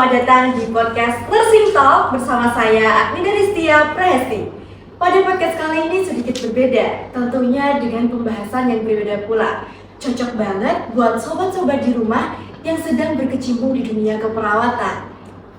selamat datang di podcast Nursing Talk bersama saya Agni Daristia Prahesti. Pada podcast kali ini sedikit berbeda, tentunya dengan pembahasan yang berbeda pula. Cocok banget buat sobat-sobat di rumah yang sedang berkecimpung di dunia keperawatan.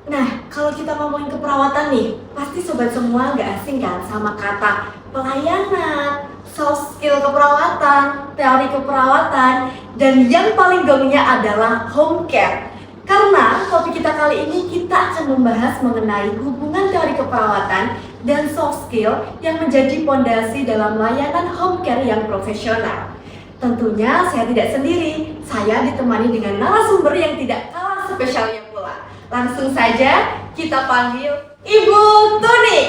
Nah, kalau kita ngomongin keperawatan nih, pasti sobat semua gak asing kan sama kata pelayanan, soft skill keperawatan, teori keperawatan, dan yang paling gaungnya adalah home care. Karena topik kita kali ini kita akan membahas mengenai hubungan teori keperawatan dan soft skill yang menjadi fondasi dalam layanan home care yang profesional. Tentunya saya tidak sendiri, saya ditemani dengan narasumber yang tidak kalah spesialnya pula. Langsung saja kita panggil Ibu Tuni.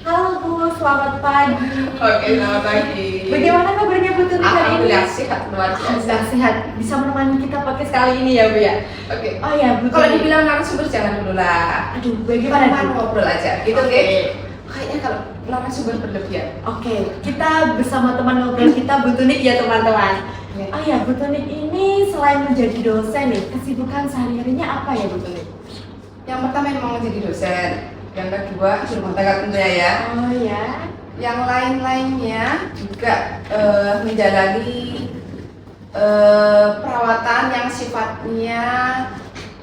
Halo Bu, selamat pagi. Oke, selamat pagi. Bagaimana kabarnya Bu Tuni hari ini? Alhamdulillah sehat, luar biasa. Alhamdulillah sehat, bisa menemani kita podcast kali ini ya Bu ya. Oke. Oh ya Bu Kalau Tuni. dibilang narasumber jangan dulu lah. Aduh, bagaimana Kita Bu? ngobrol aja, gitu Oke. oke? Kayaknya kalau narasumber berlebihan. Oke, kita bersama teman ngobrol kita Bu Tunik ya teman-teman. Ya. Oh ya, Bu Tunik ini selain menjadi dosen nih, kesibukan sehari-harinya apa ya Bu Tunik? Yang pertama memang menjadi dosen, yang kedua di rumah tangga tentunya ya. Oh ya. Yang lain-lainnya juga menjalani perawatan yang sifatnya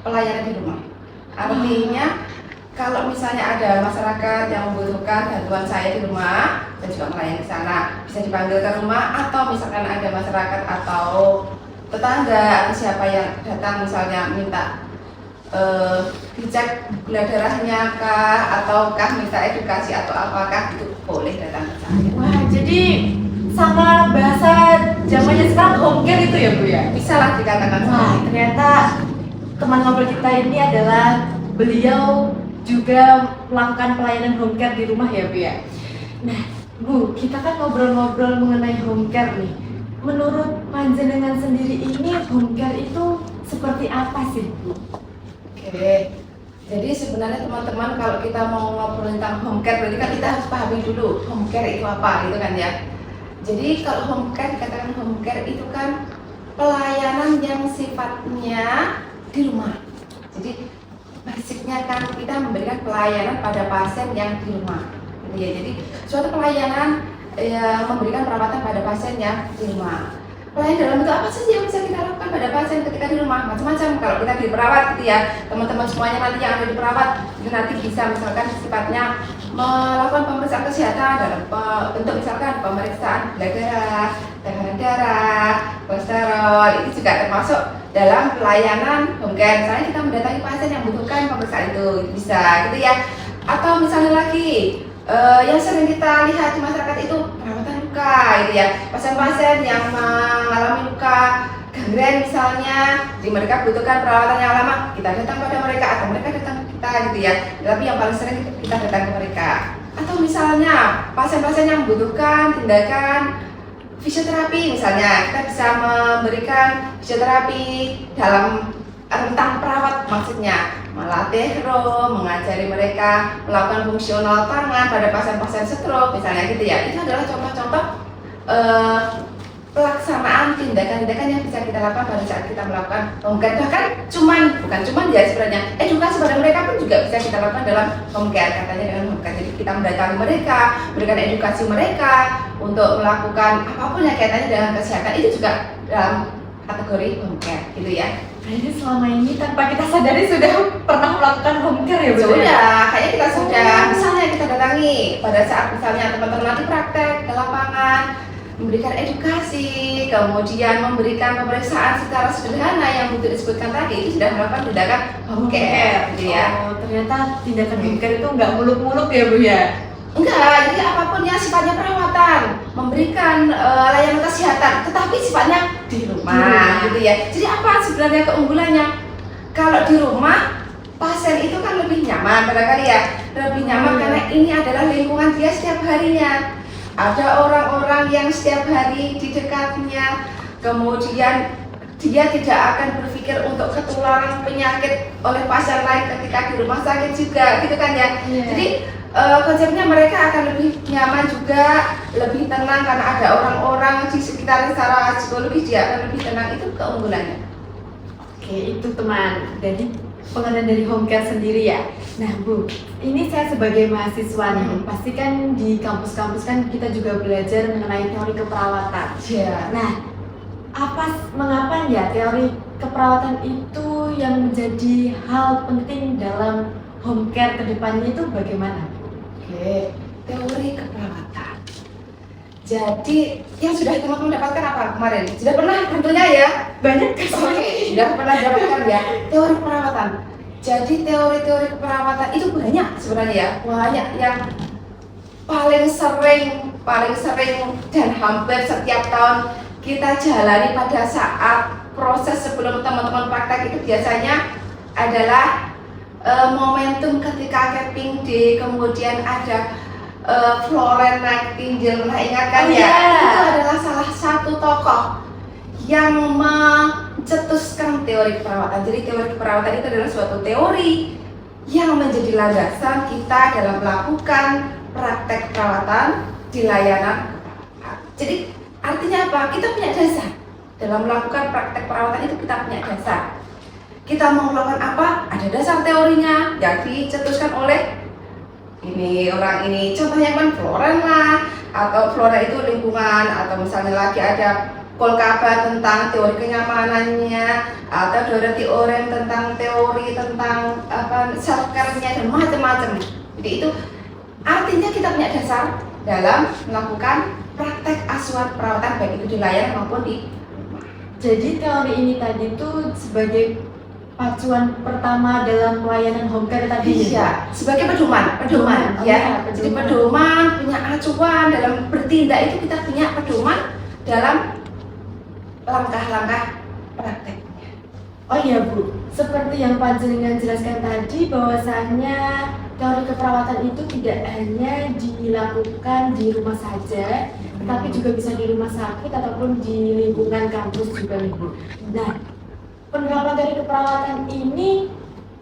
pelayanan di rumah. Artinya kalau misalnya ada masyarakat yang membutuhkan bantuan saya di rumah, saya juga melayani ke sana, bisa dipanggil ke rumah, atau misalkan ada masyarakat atau tetangga atau siapa yang datang misalnya minta dicek gula darahnya kah, ataukah minta edukasi atau apakah, itu boleh datang ke saya. Wah, jadi sama bahasa zamannya sekarang home care itu ya Bu ya? Bisa lah dikatakan Wah, seperti itu. ternyata teman ngobrol kita ini adalah beliau juga melakukan pelayanan home care di rumah ya Bu ya. Nah Bu, kita kan ngobrol-ngobrol mengenai home care nih. Menurut panjenengan sendiri ini home care itu seperti apa sih Bu? Oke, jadi sebenarnya teman-teman kalau kita mau ngobrol tentang home care berarti kan kita harus pahami dulu home care itu apa gitu kan ya. Jadi kalau home care, dikatakan home care itu kan pelayanan yang sifatnya di rumah. Jadi basicnya kan kita memberikan pelayanan pada pasien yang di rumah gitu ya. Jadi suatu pelayanan yang memberikan perawatan pada pasien yang di rumah. Pelayanan dalam bentuk apa sih yang bisa kita lakukan pada pasien ketika di rumah? Macam-macam. Kalau kita diperawat gitu ya, teman-teman semuanya nanti yang ada di perawat itu nanti bisa misalkan sifatnya melakukan pemeriksaan kesehatan dalam bentuk misalkan pemeriksaan gula darah, tekanan darah, kolesterol, itu juga termasuk dalam pelayanan home care. Misalnya kita mendatangi pasien yang membutuhkan pemeriksaan itu bisa gitu ya. Atau misalnya lagi yang sering kita lihat di masyarakat itu perawatan luka gitu ya. Pasien-pasien yang mengalami luka gangren misalnya, jadi mereka butuhkan perawatan yang lama, kita datang pada mereka atau mereka datang ke kita gitu ya. Tapi yang paling sering kita datang ke mereka. Atau misalnya pasien-pasien yang membutuhkan tindakan fisioterapi misalnya, kita bisa memberikan fisioterapi dalam rentang perawat, maksudnya melatih roh, mengajari mereka melakukan fungsional tangan pada pasien-pasien stroke misalnya gitu ya. Itu adalah contoh-contoh pelaksanaan tindakan-tindakan yang bisa kita lakukan pada saat kita melakukan home care. Bahkan bukan cuman ya sebenarnya edukasi pada mereka pun juga bisa kita lakukan dalam home care, katanya dengan home care. Jadi kita mendatangi mereka, berikan edukasi mereka untuk melakukan apapun yang kaitannya dengan kesehatan, itu juga dalam kategori home care gitu ya. Jadi selama ini tanpa kita sadari sudah pernah melakukan home care ya Bu? Sudah, kayaknya kita sudah. Misalnya kita datangi pada saat misalnya teman-teman nanti praktek ke lapangan, memberikan edukasi, kemudian memberikan pemeriksaan secara sederhana yang untuk disebutkan tadi, itu sudah melakukan tindakan home care gitu ya. Oh, ternyata tindakan home care itu nggak muluk-muluk ya Bu ya? Enggak, jadi apapun yang sifatnya perawatan, memberikan layanan kesehatan, tetapi sifatnya di rumah gitu ya. Jadi apa sebenarnya keunggulannya? Kalau di rumah, pasien itu kan lebih nyaman barangkali ya, lebih nyaman karena ini adalah lingkungan dia setiap harinya. Ada orang-orang yang setiap hari di dekatnya, kemudian dia tidak akan berpikir untuk ketularan penyakit oleh pasien lain ketika di rumah sakit juga, gitu kan ya. Jadi konsepnya mereka akan lebih nyaman juga, lebih tenang karena ada orang-orang di sekitar secara psikologis dia akan lebih tenang, itu keunggulannya. Oke, itu teman. Jadi pengertian dari home care sendiri ya. Nah Bu, ini saya sebagai mahasiswa nih, pasti kan di kampus-kampus kan kita juga belajar mengenai teori keperawatan. Ya. Nah, mengapa ya teori keperawatan itu yang menjadi hal penting dalam home care kedepannya itu bagaimana? Oke, teori keperawatan. Jadi yang sudah teman-teman dapatkan apa kemarin? Sudah pernah tentunya ya? Banyak Oke, sudah pernah dapatkan ya teori perawatan. Jadi teori-teori keperawatan itu banyak sebenarnya ya, banyak yang paling sering dan hampir setiap tahun kita jalani pada saat proses sebelum teman-teman praktek itu biasanya adalah momentum ketika capping day, kemudian ada Florence Nightingale, ingat kan ya? Itu adalah salah satu tokoh yang mencetuskan teori keperawatan. Jadi teori keperawatan itu adalah suatu teori yang menjadi landasan kita dalam melakukan praktek perawatan di layanan. Jadi artinya apa? Kita punya dasar dalam melakukan praktek perawatan itu, kita punya dasar. Kita mau melakukan apa? Ada dasar teorinya yang dicetuskan oleh orang ini. Contohnya kan Florence lah, atau Flora itu lingkungan, atau misalnya lagi ada Kolkaba tentang teori kenyamanannya, atau Dorothy Oren tentang teori tentang self care-nya dan macam-macam. Jadi itu artinya kita punya dasar dalam melakukan praktek asuhan perawatan baik itu di layanan maupun di rumah. Jadi teori ini tadi tuh sebagai pacuan pertama dalam pelayanan home care tadi. Iya, sebagai pedoman ya. Jadi pedoman, punya acuan dalam bertindak itu, kita punya pedoman dalam langkah-langkah prakteknya. Oh iya Bu, seperti yang Panjenengan jelaskan tadi bahwasannya teori keperawatan itu tidak hanya dilakukan di rumah saja, tetapi juga bisa di rumah sakit ataupun di lingkungan kampus juga nih Bu. Nah, penerapan teori keperawatan ini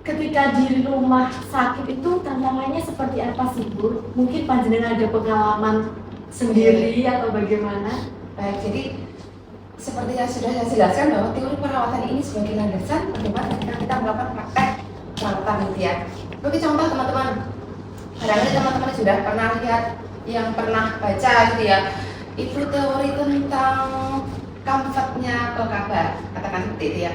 ketika di rumah sakit itu tantangannya seperti apa sih Bu? Mungkin Panjenengan ada pengalaman sendiri atau bagaimana? Baik, jadi seperti yang sudah saya jelaskan bahwa teori perawatan ini sebagai landasan bagaimana ketika kita melakukan praktek perawatan gitu ya. Bagi contoh teman-teman, barangkali teman-teman sudah pernah lihat, yang pernah baca gitu ya, itu teori tentang comfortnya Kolkaba, katakan seperti itu ya.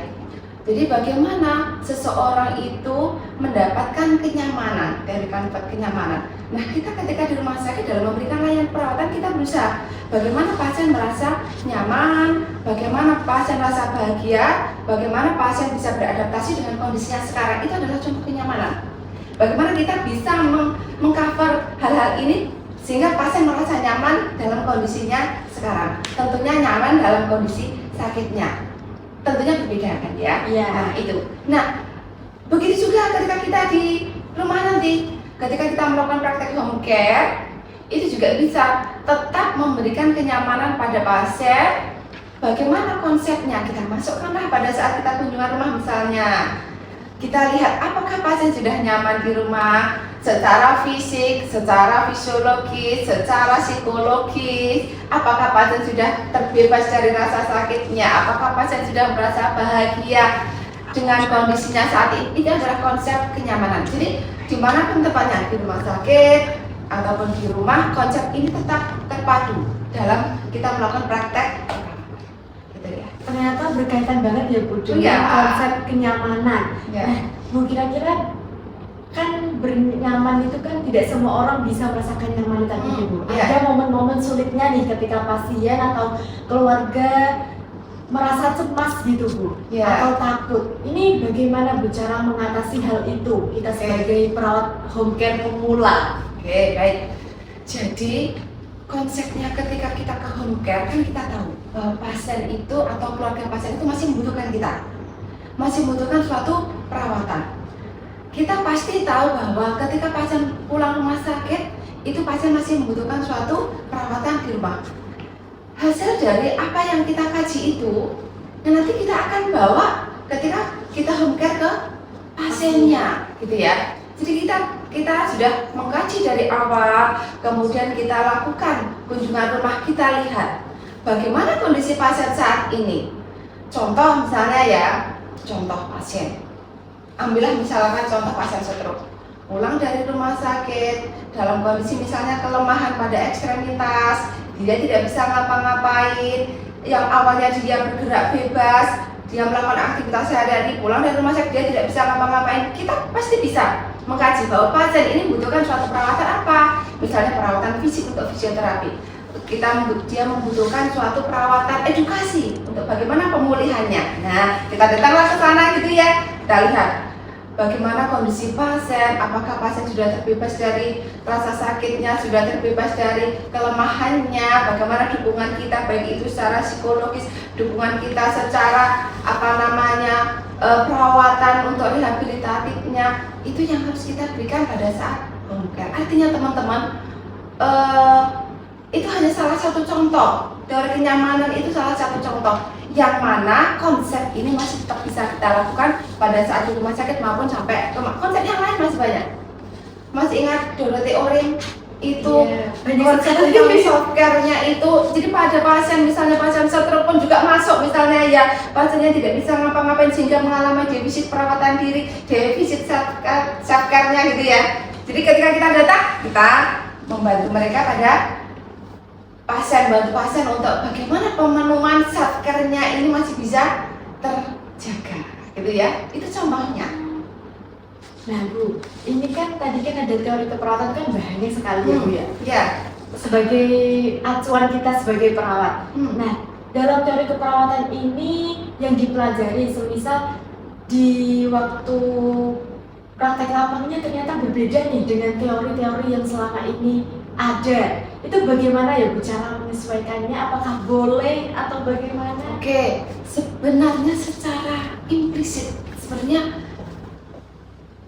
Jadi bagaimana seseorang itu mendapatkan kenyamanan dari comfort, kenyamanan. Nah, kita ketika di rumah sakit dalam memberikan layanan perawatan, kita berusaha bagaimana pasien merasa nyaman, bagaimana pasien merasa bahagia, bagaimana pasien bisa beradaptasi dengan kondisinya sekarang. Itu adalah contoh kenyamanan. Bagaimana kita bisa mengcover hal-hal ini sehingga pasien merasa nyaman dalam kondisinya sekarang. Tentunya nyaman dalam kondisi sakitnya. Tentunya berbeda kan ya? Iya. Nah itu. Nah begitu juga ketika kita di rumah nanti, ketika kita melakukan praktek home care, itu juga bisa tetap memberikan kenyamanan pada pasien. Bagaimana konsepnya? Kita masukkanlah pada saat kita kunjungan rumah misalnya. Kita lihat apakah pasien sudah nyaman di rumah secara fisik, secara fisiologis, secara psikologis. Apakah pasien sudah terbebas dari rasa sakitnya? Apakah pasien sudah merasa bahagia dengan kondisinya saat ini? Itu adalah konsep kenyamanan. Jadi dimanapun tempatnya, di rumah sakit ataupun di rumah, konsep ini tetap terpadu dalam kita melakukan praktek. Gitu ya. Ternyata berkaitan banget ya Bu dengan konsep kenyamanan. Nah, Bu, kira-kira kan bernyaman itu kan tidak semua orang bisa merasakan nyaman tadi Bu. Ada momen-momen sulitnya nih ketika pasien atau keluarga merasa cemas gitu Bu, atau takut. Ini bagaimana Bu cara mengatasi hal itu kita sebagai perawat home care pemula? Oke, baik. Jadi konsepnya ketika kita ke home care kan kita tahu bahwa pasien itu atau keluarga pasien itu masih membutuhkan kita, masih membutuhkan suatu perawatan. Kita pasti tahu bahwa ketika pasien pulang rumah sakit itu pasien masih membutuhkan suatu perawatan di rumah. Hasil dari apa yang kita kaji itu yang nanti kita akan bawa ketika kita home care ke pasiennya, gitu ya. Jadi kita sudah mengkaji dari awal, kemudian kita lakukan kunjungan rumah, kita lihat bagaimana kondisi pasien saat ini. Contoh misalnya ya, contoh pasien. Ambillah misalkan contoh pasien stroke, pulang dari rumah sakit dalam kondisi misalnya kelemahan pada ekstremitas, dia tidak bisa ngapa-ngapain, yang awalnya dia bergerak bebas, dia melakukan aktivitas sehari-hari, pulang dari rumah sakit dia tidak bisa ngapa-ngapain, kita pasti bisa mengkaji bahwa pasien ini membutuhkan suatu perawatan apa, misalnya perawatan fisik untuk fisioterapi. Dia membutuhkan suatu perawatan edukasi untuk bagaimana pemulihannya. Nah, kita datanglah ke sana gitu ya. Kita lihat bagaimana kondisi pasien, apakah pasien sudah terbebas dari rasa sakitnya, sudah terbebas dari kelemahannya, bagaimana dukungan kita baik itu secara psikologis, dukungan kita secara perawatan untuk rehabilitatifnya, itu yang harus kita berikan pada saat home care. Artinya teman-teman, itu hanya salah satu contoh. Teori kenyamanan itu salah satu contoh yang mana konsep ini masih tetap bisa kita lakukan pada saat di rumah sakit maupun sampai konsep yang lain masih banyak. Masih ingat Dorothy Oring itu konsep tentang soft care-nya itu, jadi pada pasien misalnya pasien stroke pun juga masuk misalnya ya, pasiennya tidak bisa ngapa-ngapain sehingga mengalami defisit perawatan diri, defisit self care-nya gitu ya. Jadi ketika kita datang, kita membantu mereka pada bantu pasien untuk bagaimana pemenuhan self care-nya ini masih bisa terjaga gitu ya. Itu contohnya. Nah Bu, ini kan tadi kan ada teori keperawatan kan banyak sekali ya Bu ya. Ya. Sebagai acuan kita sebagai perawat. Nah, dalam teori keperawatan ini yang dipelajari semisal di waktu praktek lapangannya ternyata berbeda nih dengan teori-teori yang selama ini ada. Itu bagaimana ya Bu cara menyesuaikannya? Apakah boleh atau bagaimana? Oke, sebenarnya secara implisit sebenarnya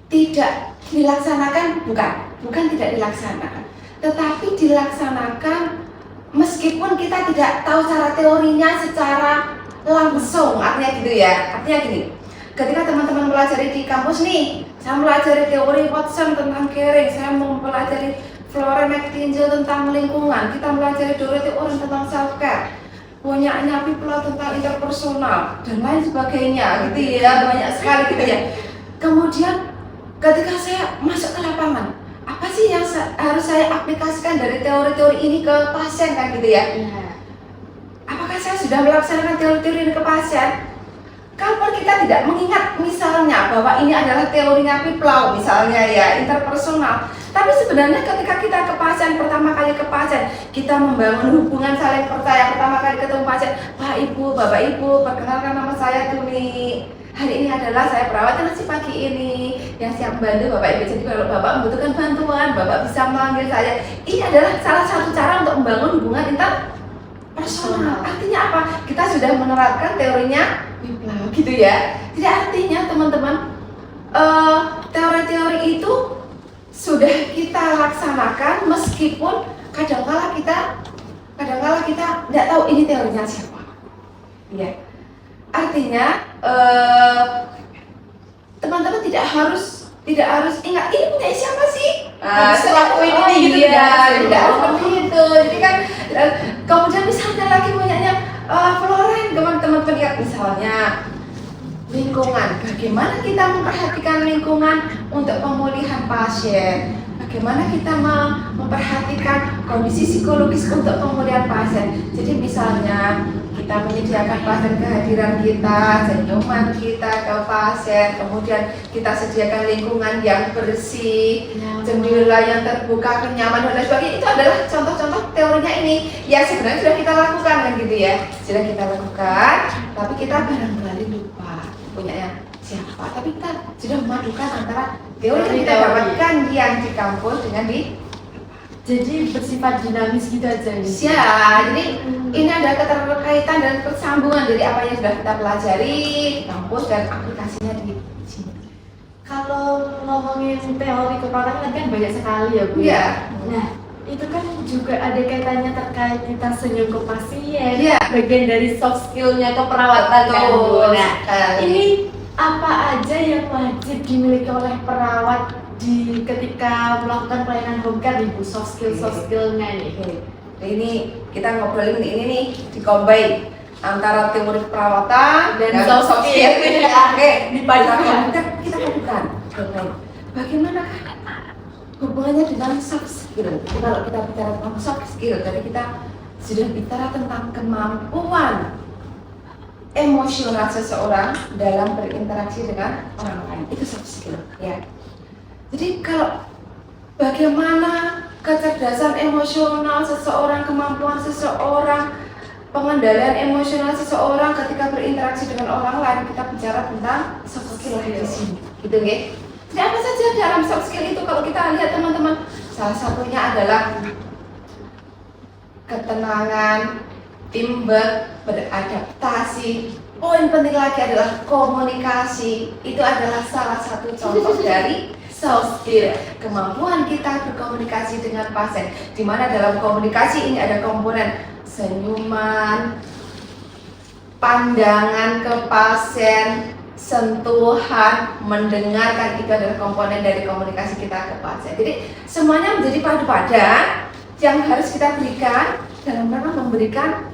tidak dilaksanakan, bukan tidak dilaksanakan, tetapi dilaksanakan meskipun kita tidak tahu cara teorinya secara langsung. Artinya gitu ya, artinya gini, ketika teman-teman pelajari di kampus nih, saya pelajari teori Watson tentang caring, saya mempelajari Flora Nightingale tentang lingkungan, kita pelajari Dorothy Oring tentang self care, banyaknya Pipla tentang interpersonal dan lain sebagainya gitu ya, banyak sekali gitu ya. Kemudian ketika saya masuk ke lapangan, apa sih yang harus saya aplikasikan dari teori-teori ini ke pasien kan gitu ya? Apakah saya sudah melaksanakan teori-teori ini ke pasien? Kalau kita tidak mengingat misalnya bahwa ini adalah teorinya Piplau misalnya ya, interpersonal, tapi sebenarnya ketika kita ke pasien, pertama kali ke pasien, kita membangun hubungan saling percaya, pertama kali ketemu pasien, Pak Ibu, Bapak Ibu, perkenalkan nama saya Tuni, hari ini adalah saya perawat nasi pagi ini yang siap bantu Bapak Ibu. Jadi kalau Bapak membutuhkan bantuan, Bapak bisa memanggil saya. Ini adalah salah satu cara untuk membangun hubungan interpersonal. Artinya apa? Kita sudah menerapkan teorinya Piplau gitu ya. Jadi artinya teman-teman, teori-teori itu sudah kita laksanakan meskipun kadang-kala kita tidak tahu ini teorinya siapa. Ya. Artinya teman-teman tidak harus ingat ini punya siapa sih? Selakuin ini gitu ya. Tidak seperti itu. Jadi kan kemudian misalnya lagi punyanya Floren, teman-teman ingat misalnya lingkungan. Bagaimana kita memperhatikan lingkungan untuk pemulihan pasien? Bagaimana kita memperhatikan kondisi psikologis untuk pemulihan pasien? Jadi misalnya kita menyediakan pasien kehadiran kita, senyuman kita ke pasien, kemudian kita sediakan lingkungan yang bersih, jendela yang terbuka, kenyamanan dan sebagainya. Itu adalah contoh-contoh teorinya ini yang sebenarnya sudah kita lakukan kan gitu ya. Sudah kita lakukan, tapi kita barangkali lupa punyanya siapa. Tapi kita sudah memadukan antara teori yang kita dapatkan yang di kampus dengan jadi bersifat dinamis gitu aja nih. Ya, jadi ini ada keterkaitan dan kersambungan dari apa yang sudah kita pelajari di kampus dan aplikasinya di sini. Kalau ngomongin teori keperawatan kan banyak sekali ya Bu. Iya. Nah, itu kan juga ada kaitannya terkait kita senyum ke pasien. Iya. Bagian dari soft skill-nya keperawatan kan Bu. Nah, ini apa aja yang wajib dimiliki oleh perawat ketika melakukan pelayanan home care nih Bu, soft skill-nya nih. Ini kita ngobrolin ini nih di combine. antara teori perawatan Dan dan soft soft skill. skill. Oke, Dipadukan. kita padukan. Bagaimana hubungannya dengan soft skill? Kalau kita bicara tentang soft skill, tadi kita sudah bicara tentang kemampuan emosional seseorang dalam berinteraksi dengan orang lain. Itu soft skill, ya. Jadi kalau bagaimana kecerdasan emosional seseorang, kemampuan seseorang, pengendalian emosional seseorang ketika berinteraksi dengan orang lain, kita bicara tentang soft skill di sini, gitu ya. Jadi apa saja dalam soft skill itu kalau kita lihat teman-teman, salah satunya adalah ketenangan, teamwork, beradaptasi. Poin penting lagi adalah komunikasi. Itu adalah salah satu contoh dari soft skill, kemampuan kita berkomunikasi dengan pasien. Di mana dalam komunikasi ini ada komponen senyuman, pandangan ke pasien, sentuhan, mendengarkan. Itu adalah komponen dari komunikasi kita ke pasien. Jadi semuanya menjadi padu padan yang harus kita berikan dalam rangka memberikan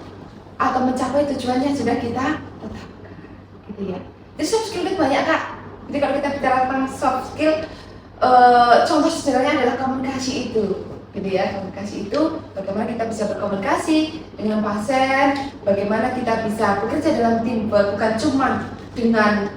atau mencapai tujuan yang sudah kita tetapkan, gitu ya. Jadi soft skill itu banyak kak. Jadi kalau kita bicara tentang soft skill, contoh sederhananya adalah komunikasi itu, gitu ya. Komunikasi itu bagaimana kita bisa berkomunikasi dengan pasien, bagaimana kita bisa bekerja dalam tim, bukan cuma dengan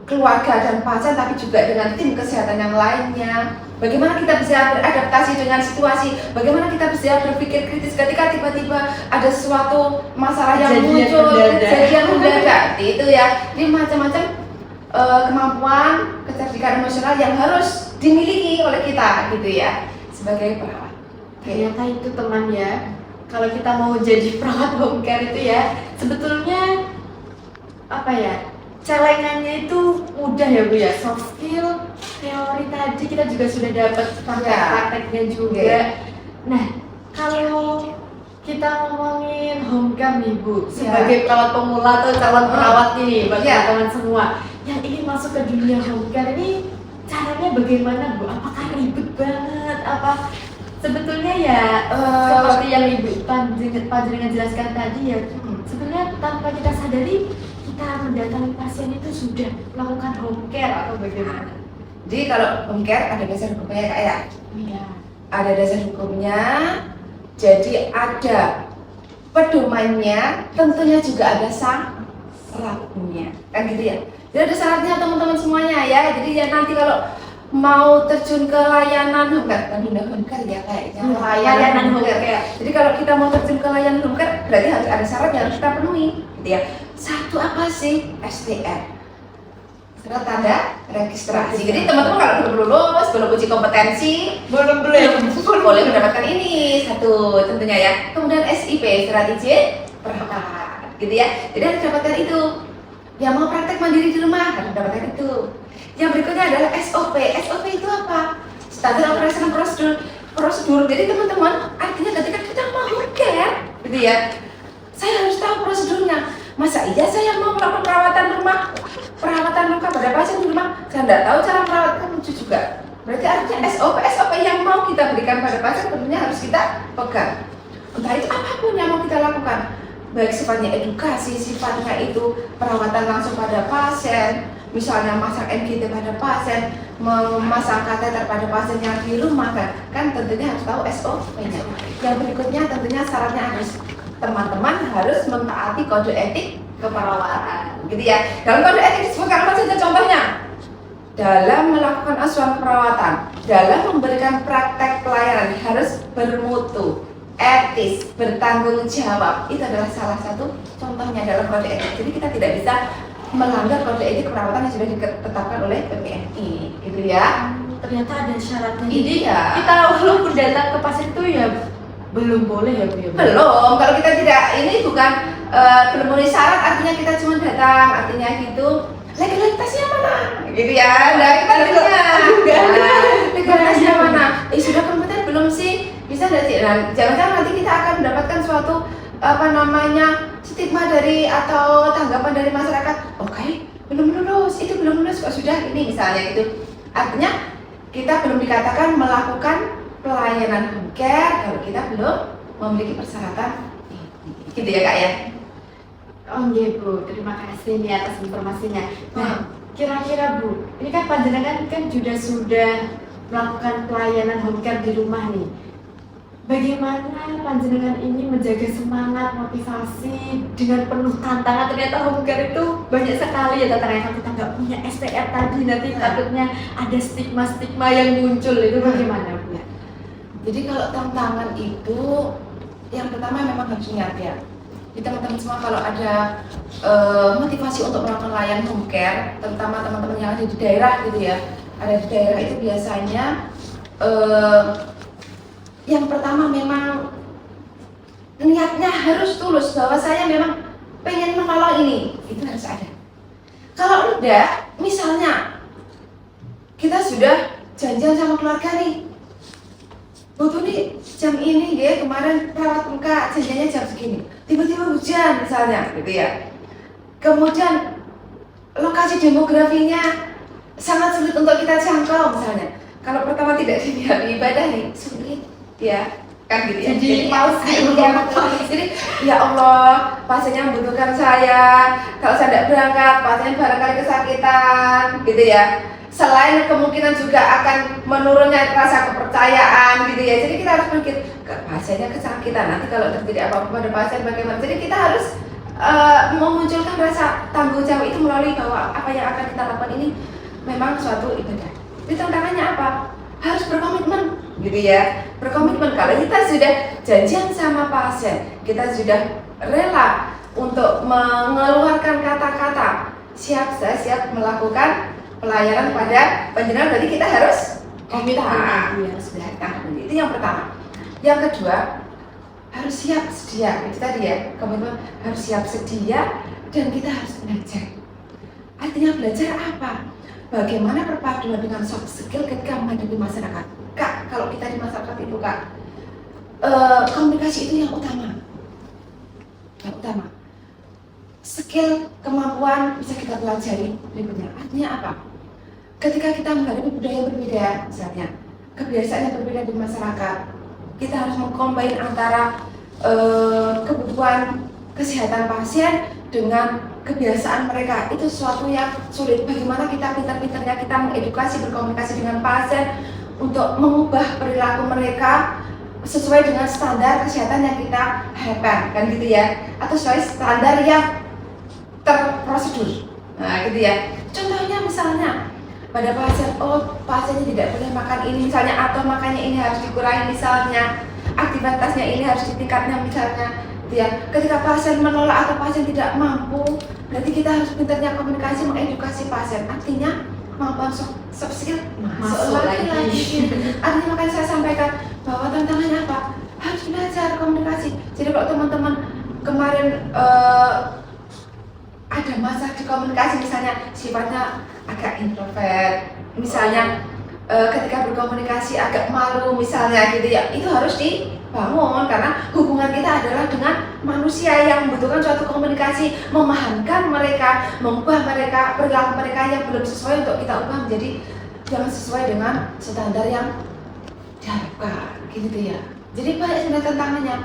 keluarga dan pasien, tapi juga dengan tim kesehatan yang lainnya. Bagaimana kita bisa beradaptasi dengan situasi, bagaimana kita bisa berpikir kritis ketika tiba-tiba ada suatu masalah yang muncul, kejadian mendadak, itu ya. Ini macam-macam kemampuan kecerdasan emosional yang harus dimiliki oleh kita, gitu ya, sebagai perawat. Ternyata itu teman ya, kalau kita mau jadi perawat home care itu ya, sebetulnya apa ya, celengannya itu mudah ya Bu ya. Soft skill, teori tadi kita juga sudah dapat praktek-prakteknya juga. Nah, kalau kita ngomongin home care nih Bu, sebagai perawat pemula atau calon perawat ini bagi teman-teman semua yang ingin masuk ke dunia home care ini, caranya bagaimana Bu? Apakah ribet banget? Apa sebetulnya ya seperti yang Ibu Panjenengan jelaskan tadi ya, sebenarnya tanpa kita sadari kita mendatangi pasien itu sudah melakukan home care atau bagaimana? Jadi kalau home care ada dasar hukumnya kak ya? Iya. Ada dasar hukumnya, jadi ada pedomannya, tentunya juga ada syaratnya, kan gitu ya. Jadi ada syaratnya teman-teman semuanya ya. Jadi ya nanti kalau mau terjun ke layanan home care, kan home care ya kayaknya. Layanan home care. Jadi kalau kita mau terjun ke layanan home care, berarti harus ada syarat yang harus kita penuhi, gitu ya. Satu apa sih? STR. Surat tanda registrasi. Jadi teman-teman kalau belum lulus, belum uji kompetensi, belum boleh mendapatkan ini satu tentunya ya. Kemudian SIP, surat izin perawat, gitu ya. Jadi harus dapatkan itu. Yang mau praktek mandiri di rumah harus mendapatkan itu. Yang berikutnya adalah SOP. SOP itu apa? Standar Operational Prosedur. Jadi teman-teman, artinya ketika kita mau home care, gitu ya, saya harus tahu prosedurnya. Masa iya saya mau melakukan perawatan luka pada pasien di rumah, saya tidak tahu cara merawat, kan lucu juga. Berarti artinya SOP yang mau kita berikan pada pasien tentunya harus kita pegang. Entah itu apapun yang mau kita lakukan, baik sifatnya edukasi, sifatnya itu perawatan langsung pada pasien, misalnya masang NGT pada pasien, memasang kateter pada pasien yang di rumah, kan tentunya harus tahu SOP-nya. Yang berikutnya tentunya syaratnya harus teman-teman harus mentaati kode etik keperawatan, gitu ya. Dalam kode etik disebutkan apa saja contohnya? Dalam melakukan asuhan perawatan, dalam memberikan praktek pelayanan harus bermutu, etis, bertanggung jawab. Itu adalah salah satu contohnya dalam kode etik. Jadi kita tidak bisa melanggar kode etik keperawatan yang sudah ditetapkan oleh PPNI, gitu ya. Ternyata ada syaratnya. Jadi kita walaupun datang ke pasien itu ya belum boleh ya Bu ya? Belum, kalau kita tidak, ini bukan belum memenuhi syarat, artinya kita cuma datang, artinya gitu. Legalitasnya mana? Gitu ya, nah kita lihatnya. Legalitasnya mana? Sudah kompeten belum sih? Bisa nggak sih? Nah, jangan-jangan nanti kita akan mendapatkan suatu stigma dari atau tanggapan dari masyarakat. Oke, belum lulus, itu belum lulus kok sudah ini misalnya gitu. Artinya kita belum dikatakan melakukan pelayanan home care kalau kita belum memiliki persyaratan, gitu ya kak ya. Oh iya Bu, terima kasih nih atas informasinya. Nah, kira-kira Bu, ini kan panjenengan kan sudah melakukan pelayanan home care di rumah nih. Bagaimana panjenengan ini menjaga semangat, motivasi dengan penuh tantangan? Ternyata home care itu banyak sekali ya tantangannya. Kalau kita nggak punya SPR tadi, nanti takutnya ada stigma-stigma yang muncul. Itu bagaimana Bu? Jadi kalau tantangan itu, yang pertama memang harus niat ya. Jadi teman-teman semua kalau ada motivasi untuk melakukan layanan home care, terutama teman-teman yang ada di daerah gitu ya, ada di daerah itu biasanya yang pertama memang niatnya harus tulus bahwa saya memang pengen menolong ini, itu harus ada. Kalau enggak, misalnya kita sudah janjian sama keluarga nih, butuh nih jam ini ya, kemarin perawat muka janjiannya jam segini, tiba-tiba hujan misalnya gitu ya. Kemudian lokasi demografinya sangat sulit untuk kita jangkau misalnya. Kalau pertama tidak diniati ibadah nih, sulit ya kan gitu ya. Jadi males gitu. Jadi ya Allah, pasiennya membutuhkan saya, kalau saya tidak berangkat pasien barangkali kesakitan gitu ya. Selain kemungkinan juga akan menurunnya rasa kepercayaan gitu ya. Jadi kita harus mikir, pasiennya kesakitan, nanti kalau terjadi apa-apa pada pasien bagaimana. Jadi kita harus memunculkan rasa tanggung jawab itu melalui bahwa apa yang akan kita lakukan ini memang suatu ibadah. Jadi tantangannya apa? Harus berkomitmen gitu ya. Berkomitmen, kalau kita sudah janjian sama pasien, kita sudah rela untuk mengeluarkan kata-kata siap, saya siap melakukan pelayanan pada panjenengan, berarti kita harus Komitmen harus datang. Itu yang pertama. Yang kedua, harus siap sedia. Itu tadi ya, komitmen harus siap sedia dan kita harus belajar. Artinya belajar apa? Bagaimana perpaduan dengan soft skill ketika menghadapi masyarakat. Kak, kalau kita di masyarakat itu Kak, komunikasi itu yang utama. Yang utama. Skill, kemampuan bisa kita pelajari berikutnya. Artinya apa? Ketika kita menghadapi budaya yang berbeda, misalnya kebiasaan yang berbeda di masyarakat, kita harus mengcombine antara kebutuhan kesehatan pasien dengan kebiasaan mereka. Itu sesuatu yang sulit. Bagaimana kita pintar-pintarnya kita mengedukasi, berkomunikasi dengan pasien untuk mengubah perilaku mereka sesuai dengan standar kesehatan yang kita harapkan, kan gitu ya, atau sesuai standar yang terprosedur. Nah, gitu ya. Contohnya misalnya pada pasien, pasiennya tidak boleh makan ini misalnya, atau makannya ini harus dikurangi misalnya, aktivitasnya ini harus ditingkatnya misalnya, gitu ya. Ketika pasien menolak atau pasien tidak mampu, berarti kita harus pintarnya komunikasi, mengedukasi pasien. Artinya kemampuan soft skill masuk lagi. Artinya makanya saya sampaikan bahwa tantangannya apa? Harus belajar komunikasi. Jadi kalau teman-teman kemarin ada masalah di komunikasi, misalnya sifatnya agak introvert, misalnya ketika berkomunikasi agak malu misalnya gitu ya, itu harus dibangun karena hubungan kita adalah dengan manusia yang membutuhkan suatu komunikasi, memahamkan mereka, mengubah mereka, perilaku mereka yang belum sesuai untuk kita ubah menjadi yang sesuai dengan standar yang diharapkan gitu ya. Jadi banyak sebenarnya tantangannya.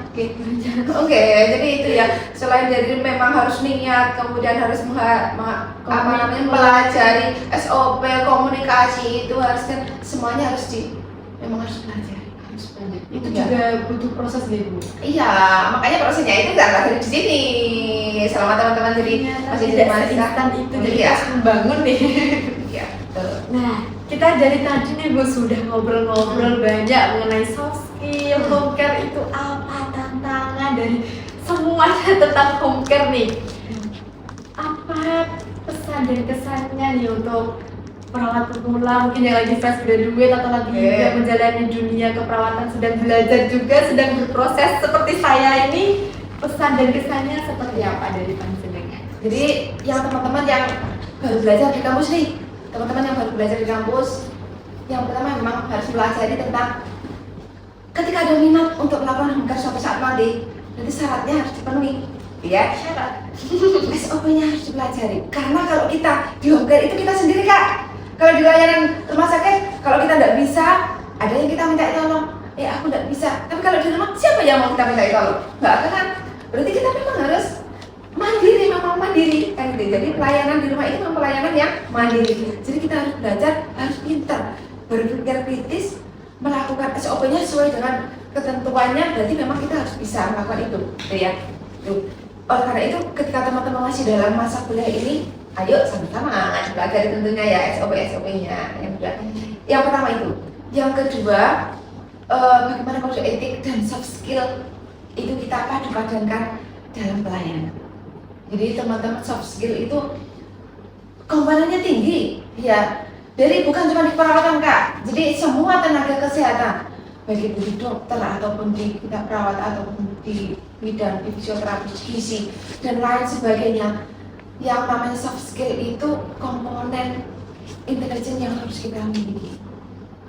Oke, jadi itu ya. Selain dari memang harus niat, kemudian harus pelajari SOP komunikasi itu harus kan semuanya memang harus pelajari. Itu juga butuh proses deh Bu. Iya, makanya prosesnya itu nggak dari di sini. Selama teman-teman jadi masih jadi instan itu, jadi harus membangun nih. Iya. Nah, kita dari tadi nih Bu sudah ngobrol-ngobrol banyak mengenai soft skill, home care itu apa, tantangan dari semuanya tentang home care nih. Apa pesan dan kesannya nih untuk perawat pemula mungkin yang lagi fresh graduate atau lagi juga menjalani dunia keperawatan, sedang belajar juga, sedang berproses seperti saya ini, pesan dan kesannya seperti apa dari panjenengan? Jadi yang teman-teman yang baru belajar di kampus nih, teman-teman yang baru belajar di kampus, yang pertama memang harus pelajari tentang ketika ada minat untuk melakukan home care suatu saat nanti, nanti syaratnya harus dipenuhi, ya. Syarat SOP-nya harus dipelajari. Karena kalau kita di home care itu kita sendiri Kak. Kalau di layanan rumah sakit, kalau kita tidak bisa, ada yang kita minta tolong. Aku tidak bisa. Tapi kalau di rumah, siapa yang mau kita minta tolong? Nggak kan? Berarti kita memang harus mandiri, memang mandiri kan gitu. Jadi pelayanan di rumah itu memang pelayanan yang mandiri. Jadi kita harus belajar, harus pintar berpikir kritis, melakukan SOP-nya sesuai dengan ketentuannya. Berarti memang kita harus bisa melakukan itu, gitu ya. Tuh. Oleh karena itu, ketika teman-teman masih dalam masa kuliah ini, ayo sama-sama belajar tentunya ya SOP-nya. Yang pertama itu. Yang kedua, bagaimana kode etik dan soft skill itu kita padu-padankan dalam pelayanan. Jadi teman-teman, soft skill itu komponennya tinggi, ya. Dari bukan cuma di perawatan Kak, jadi semua tenaga kesehatan, baik itu di dokter ataupun di kita perawat ataupun di bidang di fisioterapi, gizi dan lain sebagainya. Yang namanya soft skill itu komponen intelijen yang harus kita miliki.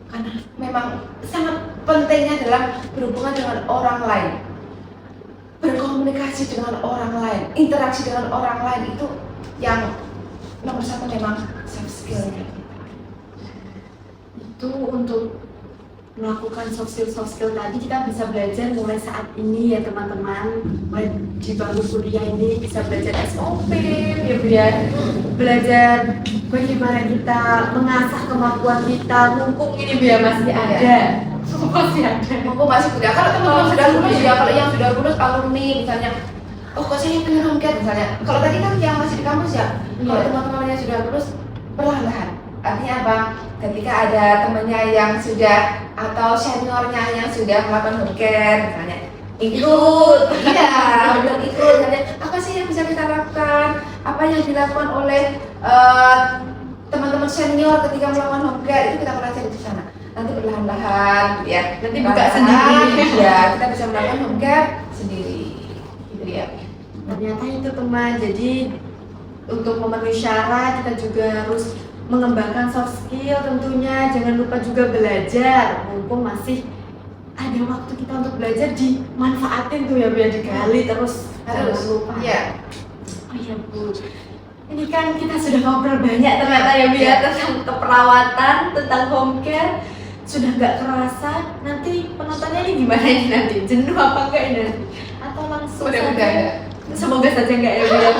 Karena memang sangat pentingnya dalam berhubungan dengan orang lain, berkomunikasi dengan orang lain, interaksi dengan orang lain, itu yang nomor satu memang soft skill-nya. Itu untuk melakukan soft skill tadi kita bisa belajar mulai saat ini ya teman-teman. Mulai di bangku kuliah ini bisa belajar SOP ya Bu ya. Belajar bagaimana kita mengasah kemampuan kita, mumpung ini Bu ya masih ada. Masih ada. Mumpung masih kuliah. Kalau teman-teman sudah lulus ya, kalau yang sudah lulus alumni misalnya, oh kok saya pengen home care misalnya. Kalau tadi kan yang masih di kampus ya, kalau teman-teman yang sudah lulus perlahan-lahan. Artinya apa? Ketika ada temannya yang sudah atau seniornya yang sudah melakukan home care misalnya, ikut, iya, benar ikut. Misalnya, apa sih yang bisa kita lakukan? Apa yang dilakukan oleh teman-teman senior ketika melakukan home care, itu kita pelajari di sana. Nanti perlahan-lahan, ya. Nanti buka sendiri. Ya, kita bisa melakukan home care sendiri, gitu ya. Ternyata itu teman. Jadi untuk memenuhi syarat kita juga harus mengembangkan soft skill tentunya. Jangan lupa juga belajar, mumpung masih ada waktu kita untuk belajar, dimanfaatin tuh ya Bu ya, digali terus. Harus jangan lupa. ya. Oh iya Bu, ini kan kita sudah ngobrol banyak ternyata ya Bu ya, tentang keperawatan, tentang home care. Sudah nggak kerasa, nanti penontonnya ini gimana ini nanti? Jenuh apa enggak ini nanti? Atau langsung Mudah-mudahan. Semoga saja enggak ya Bu ya.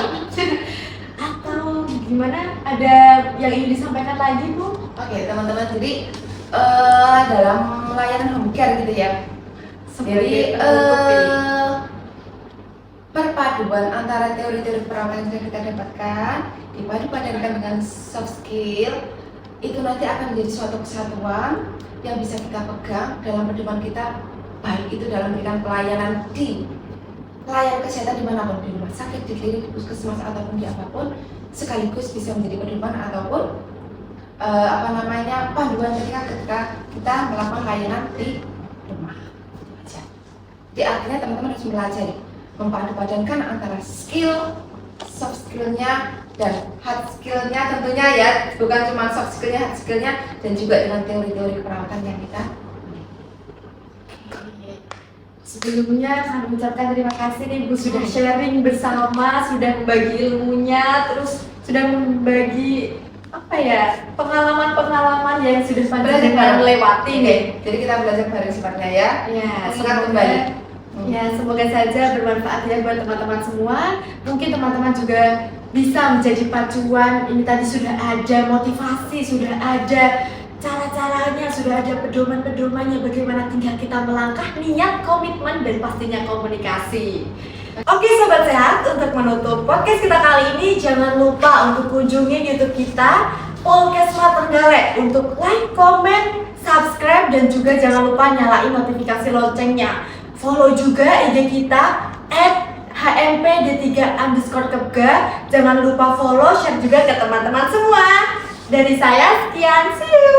Atau gimana? Ada yang ingin disampaikan lagi Bu? Oke teman-teman, jadi dalam layanan home care gitu ya. Jadi perpaduan antara teori-teori perawatan yang kita dapatkan dipadu-padankan dengan soft skill, itu nanti akan menjadi suatu kesatuan yang bisa kita pegang dalam pedoman kita, baik itu dalam bidang pelayanan di pelayanan kesehatan dimanapun, di rumah sakit, di klinik, di puskesmas ataupun di apapun, sekaligus bisa menjadi pedoman ataupun panduan ketika kita melakukan layanan di rumah. Jadi artinya teman-teman harus belajar mempadu-padankan antara skill, soft skillnya dan hard skillnya tentunya ya, bukan cuma soft skillnya, hard skillnya, dan juga dengan teori-teori keperawatan yang kita. Sebelumnya kami ucapkan terima kasih nih Bu, sudah sharing bersama, sudah membagi ilmunya, terus sudah membagi pengalaman-pengalaman yang sudah panjenengan lewati nih. Jadi kita belajar bareng sifatnya ya. Ya, Semoga kembali. Ya, semoga saja bermanfaat ya buat teman-teman semua. Mungkin teman-teman juga bisa menjadi pacuan. Ini tadi sudah ada motivasi, sudah ada cara-caranya, sudah ada pedoman-pedomannya bagaimana tinggal kita melangkah, niat, komitmen, dan pastinya komunikasi. Oke Sobat Sehat, untuk menutup podcast kita kali ini, jangan lupa untuk kunjungi YouTube kita, Polkesma Trenggalek, untuk like, comment, subscribe, dan juga jangan lupa nyalain notifikasi loncengnya. Follow juga IG kita @hmpd3_kepga. Jangan lupa follow, share juga ke teman-teman semua. Dari saya sekian, see you.